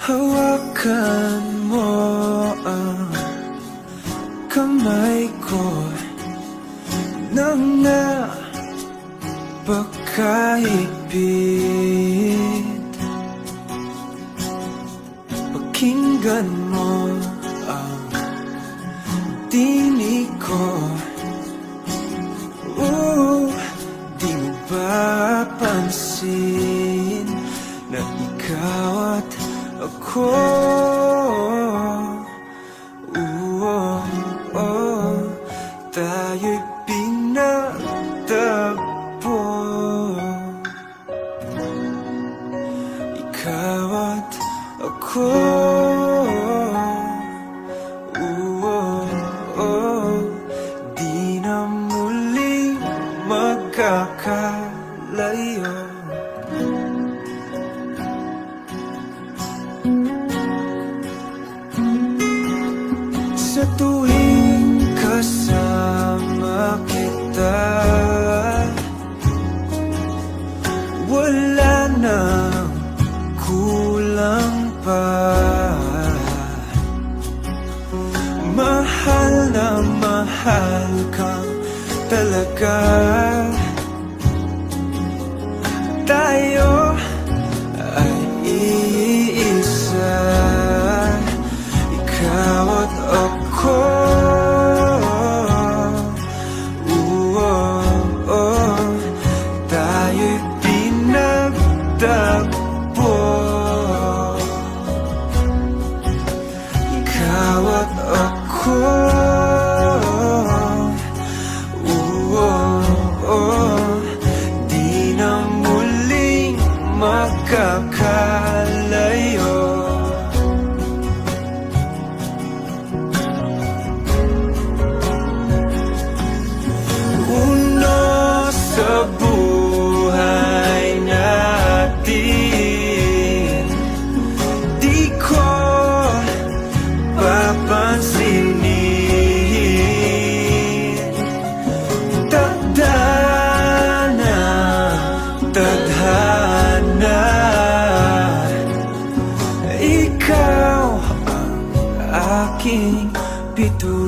Hawakan mo ang kamay ko nang napakahigpit. Pakinggan mo ang tinig ko. Di mo ba pansin na ikaw at ako? Tayo'y pinagtagpo. Ikaw at ako. Di na muling magkakalayo. Sa tuwing kasama kita, wala nang kulang pa. Mahal na mahal kang talaga. Tayo ay iisa, ikaw at ako. Tayo'y pinagtagpo. Ikaw at ako. Di na muling magkakalayo. Sa buhay natin, di ko papansinin. Tadhana, tadhana, ikaw ang aking bituin.